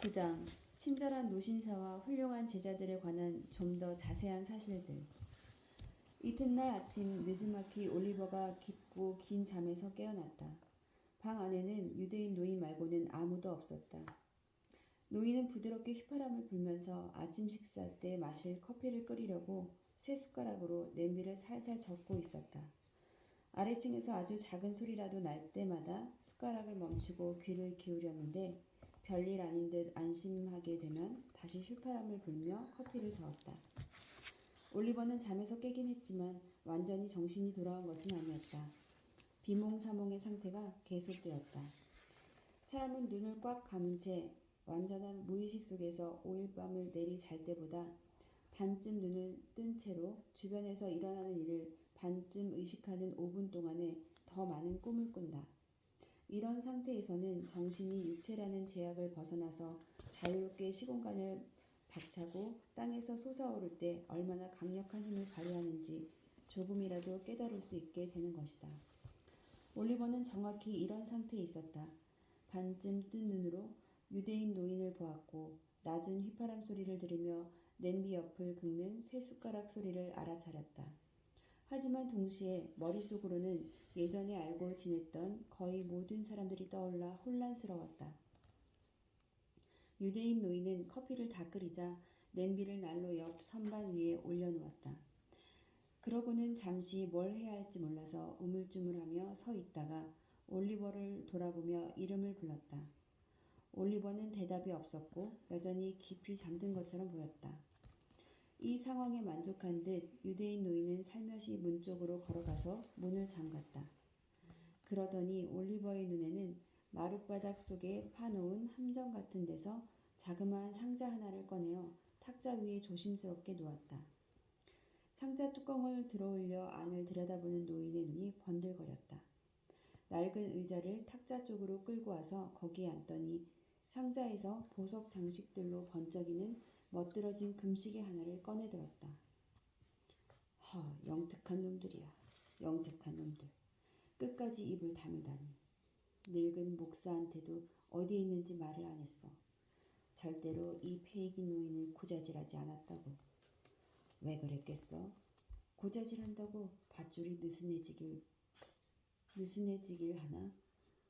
9장 친절한 노신사와 훌륭한 제자들에 관한 좀 더 자세한 사실들. 이튿날 아침 느지막이 올리버가 깊고 긴 잠에서 깨어났다. 방 안에는 유대인 노인 말고는 아무도 없었다. 노인은 부드럽게 휘파람을 불면서 아침 식사 때 마실 커피를 끓이려고 쇠 숟가락으로 냄비를 살살 젓고 있었다. 아래층에서 아주 작은 소리라도 날 때마다 숟가락을 멈추고 귀를 기울였는데 별일 아닌 듯 안심하게 되면 다시 휘파람을 불며 커피를 저었다. 올리버는 잠에서 깨긴 했지만 완전히 정신이 돌아온 것은 아니었다. 비몽사몽의 상태가 계속되었다. 사람은 눈을 꽉 감은 채 완전한 무의식 속에서 5일 밤을 내리 잘 때보다 반쯤 눈을 뜬 채로 주변에서 일어나는 일을 반쯤 의식하는 5분 동안에 더 많은 꿈을 꾼다. 이런 상태에서는 정신이 육체라는 제약을 벗어나서 자유롭게 시공간을 박차고 땅에서 솟아오를 때 얼마나 강력한 힘을 발휘하는지 조금이라도 깨달을 수 있게 되는 것이다. 올리버는 정확히 이런 상태에 있었다. 반쯤 뜬 눈으로 유대인 노인을 보았고 낮은 휘파람 소리를 들으며 냄비 옆을 긁는 쇠숟가락 소리를 알아차렸다. 하지만 동시에 머릿속으로는 예전에 알고 지냈던 거의 모든 사람들이 떠올라 혼란스러웠다. 유대인 노인은 커피를 다 끓이자 냄비를 난로 옆 선반 위에 올려놓았다. 그러고는 잠시 뭘 해야 할지 몰라서 우물쭈물하며 서 있다가 올리버를 돌아보며 이름을 불렀다. 올리버는 대답이 없었고 여전히 깊이 잠든 것처럼 보였다. 이 상황에 만족한 듯 유대인 노인은 살며시 문 쪽으로 걸어가서 문을 잠갔다. 그러더니 올리버의 눈에는 마룻바닥 속에 파놓은 함정 같은 데서 자그마한 상자 하나를 꺼내어 탁자 위에 조심스럽게 놓았다. 상자 뚜껑을 들어올려 안을 들여다보는 노인의 눈이 번들거렸다. 낡은 의자를 탁자 쪽으로 끌고 와서 거기에 앉더니 상자에서 보석 장식들로 번쩍이는 멋들어진 금시계 하나를 꺼내들었다. 영특한 놈들이야. 영특한 놈들. 끝까지 입을 다물다니. 늙은 목사한테도 어디에 있는지 말을 안 했어. 절대로 이 폐이기 노인을 고자질하지 않았다고. 왜 그랬겠어? 고자질한다고 밧줄이 느슨해지길 하나?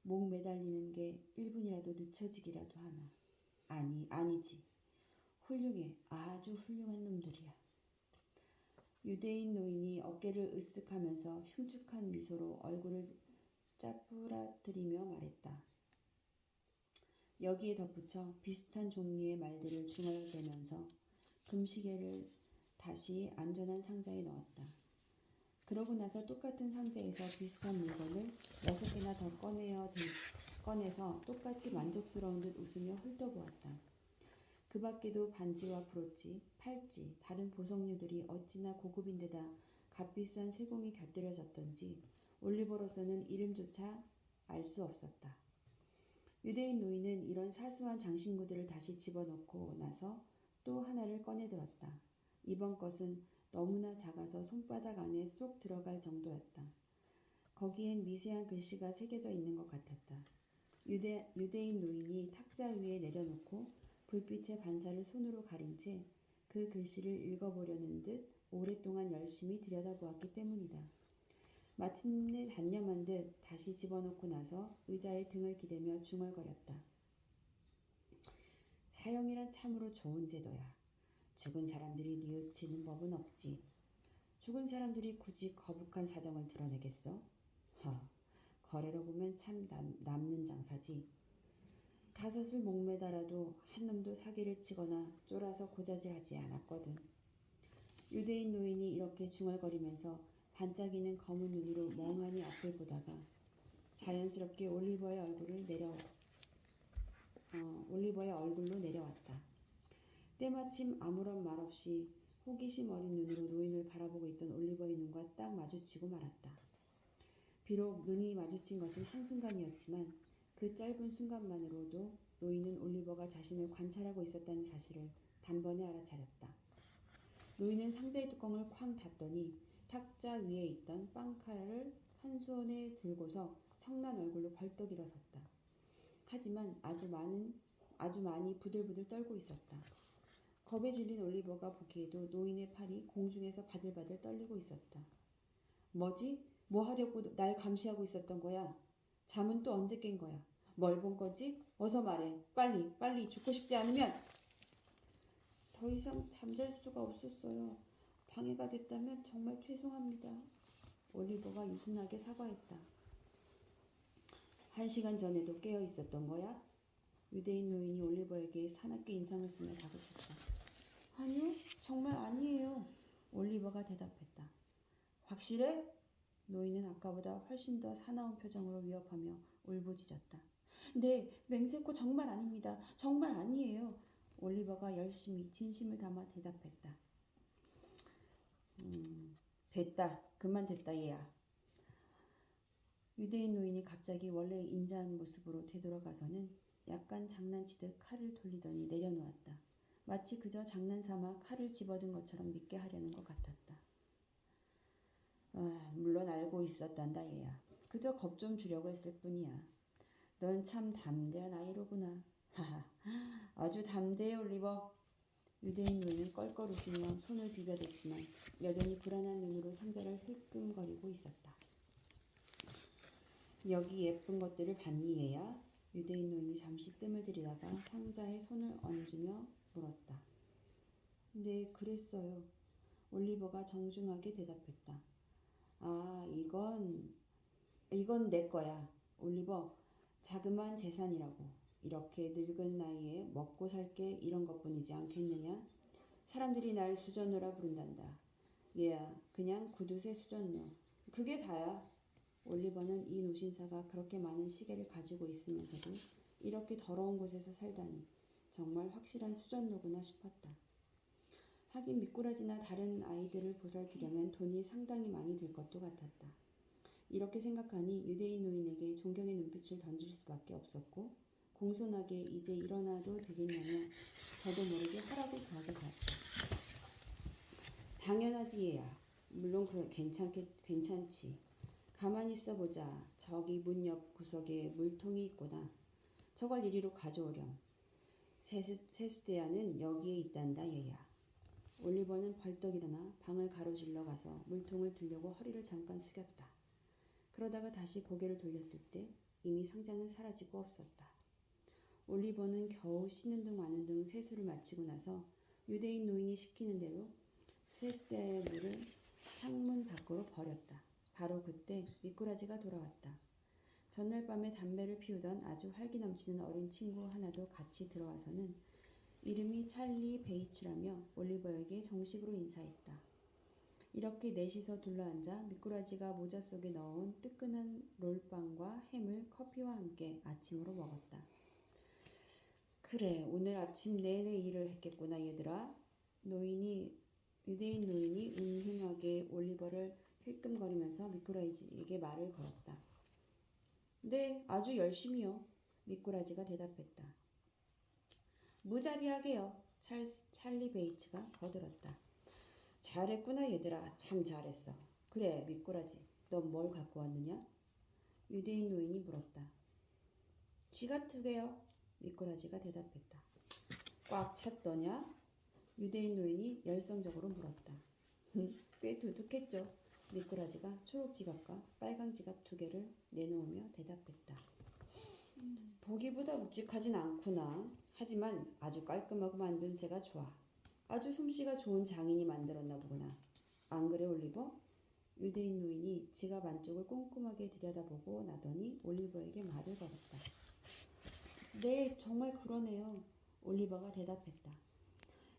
목 매달리는 게 1분이라도 늦춰지기라도 하나? 아니지. 훌륭해. 아주 훌륭한 놈들이야. 유대인 노인이 어깨를 으쓱하면서 흉측한 미소로 얼굴을 짜부라뜨리며 말했다. 여기에 덧붙여 비슷한 종류의 말들을 중얼대면서 금시계를 다시 안전한 상자에 넣었다. 그러고 나서 똑같은 상자에서 비슷한 물건을 6개나 더 꺼내서 똑같이 만족스러운 듯 웃으며 훑어보았다. 그 밖에도 반지와 브로치, 팔찌, 다른 보석류들이 어찌나 고급인데다 값비싼 세공이 곁들여졌던지 올리버로서는 이름조차 알 수 없었다. 유대인 노인은 이런 사소한 장신구들을 다시 집어넣고 나서 또 하나를 꺼내들었다. 이번 것은 너무나 작아서 손바닥 안에 쏙 들어갈 정도였다. 거기엔 미세한 글씨가 새겨져 있는 것 같았다. 유대인 노인이 탁자 위에 내려놓고 불빛의 반사를 손으로 가린 채 그 글씨를 읽어보려는 듯 오랫동안 열심히 들여다보았기 때문이다. 마침내 단념한 듯 다시 집어넣고 나서 의자에 등을 기대며 중얼거렸다. 사형이란 참으로 좋은 제도야. 죽은 사람들이 뉘우치는 법은 없지. 죽은 사람들이 굳이 거북한 사정을 드러내겠어? 거래로 보면 참 남는 장사지. 5을 목매달아도 한 놈도 사기를 치거나 쫄아서 고자질하지 않았거든. 유대인 노인이 이렇게 중얼거리면서 반짝이는 검은 눈으로 멍하니 앞을 보다가 자연스럽게 올리버의 얼굴로 내려왔다. 때마침 아무런 말 없이 호기심 어린 눈으로 노인을 바라보고 있던 올리버의 눈과 딱 마주치고 말았다. 비록 눈이 마주친 것은 한순간이었지만 그 짧은 순간만으로도 노인은 올리버가 자신을 관찰하고 있었다는 사실을 단번에 알아차렸다. 노인은 상자의 뚜껑을 쾅 닫더니 탁자 위에 있던 빵칼을 한 손에 들고서 성난 얼굴로 벌떡 일어섰다. 하지만 아주 많은 아주 많이 부들부들 떨고 있었다. 겁에 질린 올리버가 보기에도 노인의 팔이 공중에서 바들바들 떨리고 있었다. 뭐지? 뭐 하려고 날 감시하고 있었던 거야? 잠은 또 언제 깬 거야? 뭘 본 거지? 어서 말해. 빨리, 빨리 죽고 싶지 않으면. 더 이상 잠잘 수가 없었어요. 방해가 됐다면 정말 죄송합니다. 올리버가 유순하게 사과했다. 1시간 전에도 깨어 있었던 거야? 유대인 노인이 올리버에게 사납게 인상을 쓰며 다그쳤다. 아니요, 정말 아니에요. 올리버가 대답했다. 확실해? 노인은 아까보다 훨씬 더 사나운 표정으로 위협하며 울부짖었다. 네, 맹세코 정말 아닙니다. 정말 아니에요. 올리버가 열심히 진심을 담아 대답했다. 됐다. 그만 됐다 얘야. 유대인 노인이 갑자기 원래 인자한 모습으로 되돌아가서는 약간 장난치듯 칼을 돌리더니 내려놓았다. 마치 그저 장난삼아 칼을 집어든 것처럼 믿게 하려는 것 같았다. 물론 알고 있었단다 얘야. 그저 겁 좀 주려고 했을 뿐이야. 넌 참 담대한 아이로구나. 하하, 아주 담대해 올리버. 유대인 노인은 껄껄 웃으며 손을 비벼댔지만 여전히 불안한 눈으로 상자를 흘끔거리고 있었다. 여기 예쁜 것들을 봤니 얘야? 유대인 노인이 잠시 뜸을 들이다가 상자에 손을 얹으며 물었다. 네, 그랬어요. 올리버가 정중하게 대답했다. 아, 이건 내 거야. 올리버, 자그마한 재산이라고. 이렇게 늙은 나이에 먹고 살 게 이런 것뿐이지 않겠느냐? 사람들이 날 수전노라 부른단다. 얘야, 그냥 구두쇠 수전노. 그게 다야. 올리버는 이 노신사가 그렇게 많은 시계를 가지고 있으면서도 이렇게 더러운 곳에서 살다니 정말 확실한 수전노구나 싶었다. 하긴 미꾸라지나 다른 아이들을 보살피려면 돈이 상당히 많이 들 것도 같았다. 이렇게 생각하니 유대인 노인에게 존경의 눈빛을 던질 수밖에 없었고 공손하게 이제 일어나도 되겠냐며 저도 모르게 허락을 구하게 되었다. 당연하지 얘야. 물론 괜찮지. 가만히 있어보자. 저기 문 옆 구석에 물통이 있구나. 저걸 이리로 가져오렴. 세수대야는 여기에 있단다 얘야. 올리버는 벌떡 일어나 방을 가로질러 가서 물통을 들려고 허리를 잠깐 숙였다. 그러다가 다시 고개를 돌렸을 때 이미 상자는 사라지고 없었다. 올리버는 겨우 씻는 둥 마는 둥 세수를 마치고 나서 유대인 노인이 시키는 대로 세수대의 물을 창문 밖으로 버렸다. 바로 그때 미꾸라지가 돌아왔다. 전날 밤에 담배를 피우던 아주 활기 넘치는 어린 친구 하나도 같이 들어와서는 이름이 찰리 베이츠라며 올리버에게 정식으로 인사했다. 이렇게 넷이서 둘러앉아 미꾸라지가 모자 속에 넣어온 뜨끈한 롤빵과 햄을 커피와 함께 아침으로 먹었다. 그래, 오늘 아침 내내 일을 했겠구나 얘들아. 유대인 노인이 은근하게 올리버를 힐끔거리면서 미꾸라지에게 말을 걸었다. 네, 아주 열심히요. 미꾸라지가 대답했다. 무자비하게요. 찰리 베이츠가 거들었다. 잘했구나 얘들아. 참 잘했어. 그래 미꾸라지. 넌 뭘 갖고 왔느냐? 유대인 노인이 물었다. 지갑 2개요. 미꾸라지가 대답했다. 꽉 찼더냐? 유대인 노인이 열성적으로 물었다. 꽤 두둑했죠. 미꾸라지가 초록 지갑과 빨강 지갑 2개를 내놓으며 대답했다. 보기보다 묵직하진 않구나. 하지만 아주 깔끔하고 만듦새가 좋아. 아주 솜씨가 좋은 장인이 만들었나 보구나. 안 그래 올리버? 유대인 노인이 지갑 안쪽을 꼼꼼하게 들여다보고 나더니 올리버에게 말을 걸었다. 네, 정말 그러네요. 올리버가 대답했다.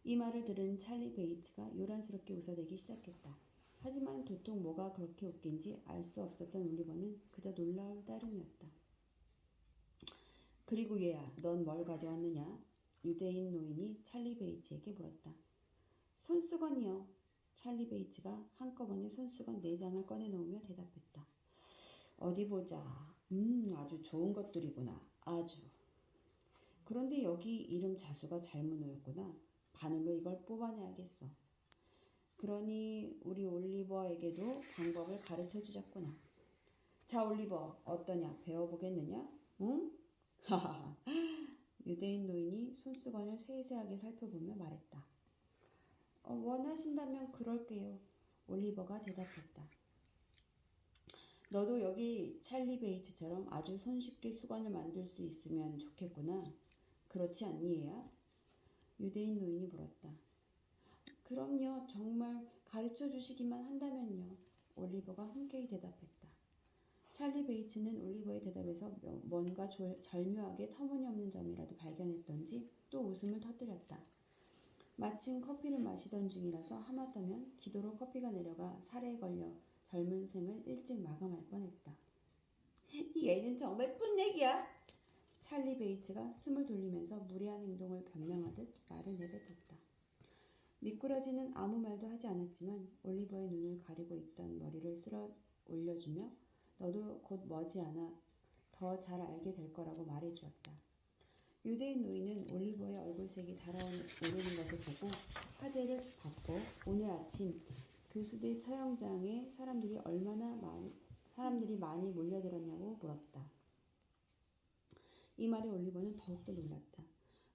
이 말을 들은 찰리 베이츠가 요란스럽게 웃어대기 시작했다. 하지만 도통 뭐가 그렇게 웃긴지 알 수 없었던 올리버는 그저 놀라울 따름이었다. 그리고 얘야, 넌 뭘 가져왔느냐? 유대인 노인이 찰리 베이츠에게 물었다. 손수건이요. 찰리 베이츠가 한꺼번에 손수건 4장을 꺼내놓으며 대답했다. 어디 보자. 아주 좋은 것들이구나. 아주. 그런데 여기 이름 자수가 잘못 놓였구나. 바늘로 이걸 뽑아내야겠어. 그러니 우리 올리버에게도 방법을 가르쳐 주자꾸나. 자 올리버, 어떠냐? 배워보겠느냐? 응? 하하하. 유대인 노인이 손수건을 세세하게 살펴보며 말했다. 원하신다면 그럴게요. 올리버가 대답했다. 너도 여기 찰리 베이츠처럼 아주 손쉽게 수건을 만들 수 있으면 좋겠구나. 그렇지 않니, 얘야? 유대인 노인이 물었다. 그럼요. 정말 가르쳐 주시기만 한다면요. 올리버가 흔쾌히 대답했다. 찰리 베이츠는 올리버의 대답에서 뭔가 절묘하게 터무니없는 점이라도 발견했던지 또 웃음을 터뜨렸다. 마침 커피를 마시던 중이라서 하마터면 기도로 커피가 내려가 살에 걸려 젊은 생을 일찍 마감할 뻔했다. 얘는 정말 풋내기야. 찰리 베이츠가 숨을 돌리면서 무례한 행동을 변명하듯 말을 내뱉었다. 미꾸라지는 아무 말도 하지 않았지만 올리버의 눈을 가리고 있던 머리를 쓸어 올려주며 너도 곧 머지않아 더 잘 알게 될 거라고 말해주었다. 유대인 노인은 올리버의 얼굴색이 달아오르는 것을 보고 화제를 받고 오늘 아침 교수대 처형장에 사람들이 많이 몰려들었냐고 물었다. 이 말에 올리버는 더욱더 놀랐다.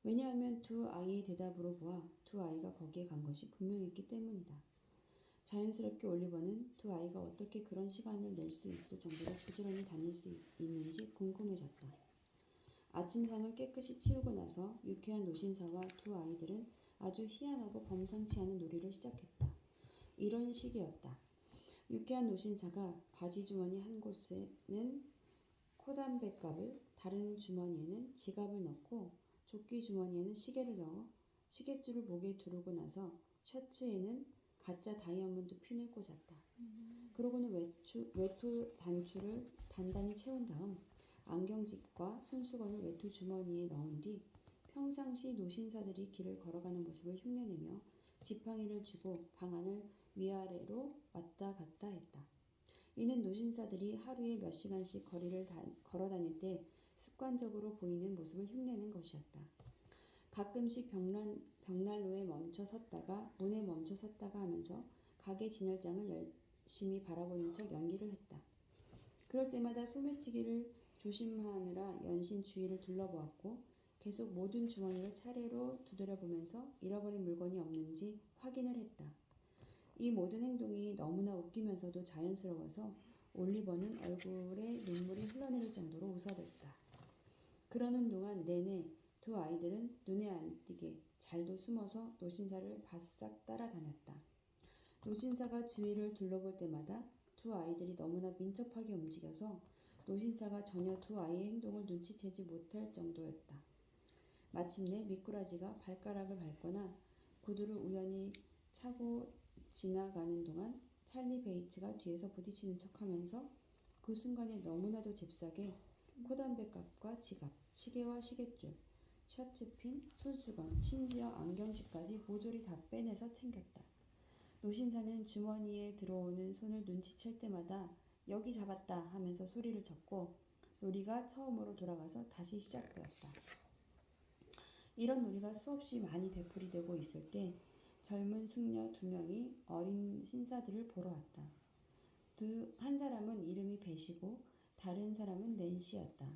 왜냐하면 두 아이의 대답으로 보아 두 아이가 거기에 간 것이 분명했기 때문이다. 자연스럽게 올리버는 두 아이가 어떻게 그런 시간을 낼 수 있을 정도로 부지런히 다닐 수 있는지 궁금해졌다. 아침상을 깨끗이 치우고 나서 유쾌한 노신사와 두 아이들은 아주 희한하고 범상치 않은 놀이를 시작했다. 이런 식이었다. 유쾌한 노신사가 바지 주머니 한 곳에는 코담배갑을, 다른 주머니에는 지갑을 넣고 조끼 주머니에는 시계를 넣어 시계줄을 목에 두르고 나서 셔츠에는 가짜 다이아몬드 핀을 꽂았다. 그러고는 외투 단추를 단단히 채운 다음 안경집과 손수건을 외투 주머니에 넣은 뒤 평상시 노신사들이 길을 걸어가는 모습을 흉내내며 지팡이를 쥐고 방 안을 위아래로 왔다 갔다 했다. 이는 노신사들이 하루에 몇 시간씩 거리를 걸어 다닐 때 습관적으로 보이는 모습을 흉내낸 것이었다. 가끔씩 벽난로에 멈춰 섰다가 문에 멈춰 섰다가 하면서 가게 진열장을 열심히 바라보는 척 연기를 했다. 그럴 때마다 소매치기를 조심하느라 연신 주위를 둘러보았고 계속 모든 주머니를 차례로 두드려보면서 잃어버린 물건이 없는지 확인을 했다. 이 모든 행동이 너무나 웃기면서도 자연스러워서 올리버는 얼굴에 눈물이 흘러내릴 정도로 웃어댔다. 그러는 동안 내내 두 아이들은 눈에 안 띄게 잘도 숨어서 노신사를 바싹 따라다녔다. 노신사가 주위를 둘러볼 때마다 두 아이들이 너무나 민첩하게 움직여서 노신사가 전혀 두 아이의 행동을 눈치채지 못할 정도였다. 마침내 미꾸라지가 발가락을 밟거나 구두를 우연히 차고 지나가는 동안 찰리 베이츠가 뒤에서 부딪히는 척하면서 그 순간에 너무나도 잽싸게 코담배갑과 지갑, 시계와 시계줄, 셔츠핀, 손수건, 심지어 안경지까지 모조리 다 빼내서 챙겼다. 노신사는 주머니에 들어오는 손을 눈치챌 때마다 여기 잡았다 하면서 소리를 쳤고 놀이가 처음으로 돌아가서 다시 시작되었다. 이런 놀이가 수없이 많이 되풀이되고 있을 때 젊은 숙녀 두 명이 어린 신사들을 보러 왔다. 한 사람은 이름이 벳이고 다른 사람은 낸시였다.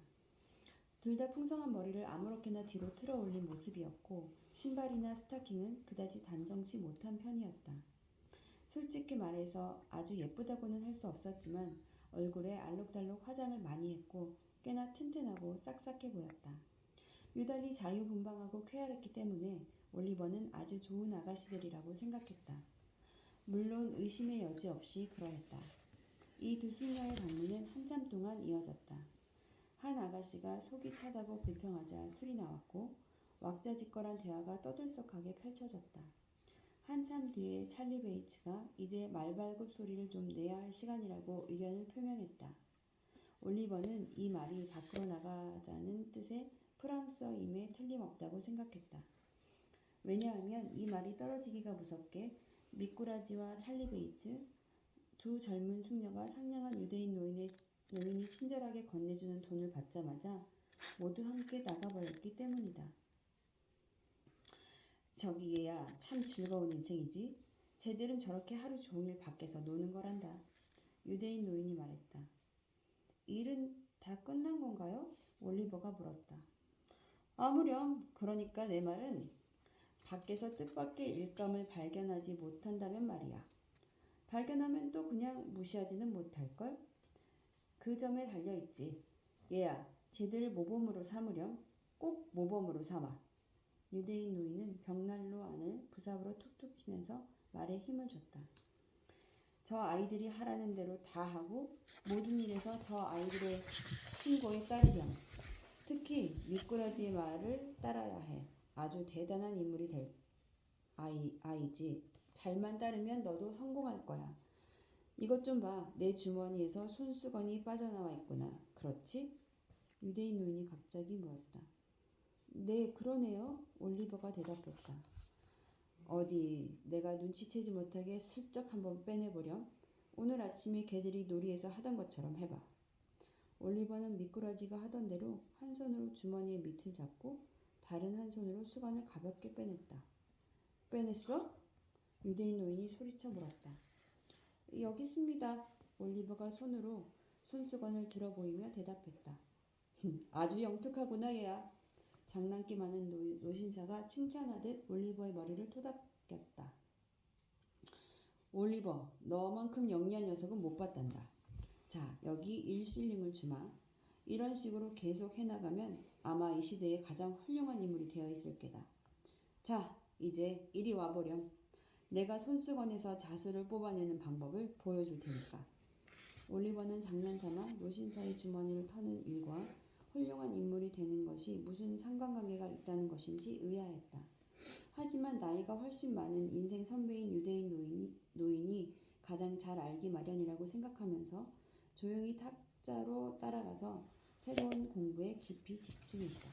둘 다 풍성한 머리를 아무렇게나 뒤로 틀어 올린 모습이었고 신발이나 스타킹은 그다지 단정치 못한 편이었다. 솔직히 말해서 아주 예쁘다고는 할 수 없었지만 얼굴에 알록달록 화장을 많이 했고 꽤나 튼튼하고 싹싹해 보였다. 유달리 자유분방하고 쾌활했기 때문에 올리버는 아주 좋은 아가씨들이라고 생각했다. 물론 의심의 여지 없이 그러했다. 이 두 숙녀의 방문은 한참 동안 이어졌다. 한 아가씨가 속이 차다고 불평하자 술이 나왔고 왁자지껄한 대화가 떠들썩하게 펼쳐졌다. 한참 뒤에 찰리 베이츠가 이제 말발굽 소리를 좀 내야 할 시간이라고 의견을 표명했다. 올리버는 이 말이 밖으로 나가자는 뜻의 프랑스어임에 틀림없다고 생각했다. 왜냐하면 이 말이 떨어지기가 무섭게 미꾸라지와 찰리 베이츠, 두 젊은 숙녀가 상냥한 유대인 노인이 친절하게 건네주는 돈을 받자마자 모두 함께 나가버렸기 때문이다. 저기 얘야 참 즐거운 인생이지. 쟤들은 저렇게 하루 종일 밖에서 노는 거란다. 유대인 노인이 말했다. 일은 다 끝난 건가요? 올리버가 물었다. 아무렴. 그러니까 내 말은 밖에서 뜻밖의 일감을 발견하지 못한다면 말이야. 발견하면 또 그냥 무시하지는 못할걸? 그 점에 달려있지. 얘야, 쟤들 모범으로 삼으렴. 꼭 모범으로 삼아. 유대인 노인은 벽난로 안을 부삽으로 툭툭 치면서 말에 힘을 줬다. 저 아이들이 하라는 대로 다 하고 모든 일에서 저 아이들의 충고에 따르렴. 특히 미꾸라지의 말을 따라야 해. 아주 대단한 인물이 될 아이지. 잘만 따르면 너도 성공할 거야. 이것 좀 봐. 내 주머니에서 손수건이 빠져나와 있구나. 그렇지? 유대인 노인이 갑자기 물었다. 네, 그러네요. 올리버가 대답했다. 어디 내가 눈치채지 못하게 슬쩍 한번 빼내보렴. 오늘 아침에 걔들이 놀이에서 하던 것처럼 해봐. 올리버는 미꾸라지가 하던 대로 한 손으로 주머니의 밑을 잡고 다른 한 손으로 수건을 가볍게 빼냈다. 빼냈어? 유대인 노인이 소리쳐 물었다. 여기 있습니다. 올리버가 손으로 손수건을 들어 보이며 대답했다. 아주 영특하구나 얘야. 장난기 많은 노신사가 칭찬하듯 올리버의 머리를 토닥였다. 올리버, 너만큼 영리한 녀석은 못 봤단다. 자, 여기 1실링을 주마. 이런 식으로 계속 해나가면 아마 이 시대에 가장 훌륭한 인물이 되어 있을 게다. 자, 이제 이리 와보렴. 내가 손수건에서 자수를 뽑아내는 방법을 보여줄 테니까. 올리버는 장난삼아 노신사의 주머니를 터는 일과 훌륭한 인물이 되는 것이 무슨 상관관계가 있다는 것인지 의아했다. 하지만 나이가 훨씬 많은 인생 선배인 유대인 노인이 가장 잘 알기 마련이라고 생각하면서 조용히 탁자로 따라가서 새로운 공부에 깊이 집중했다.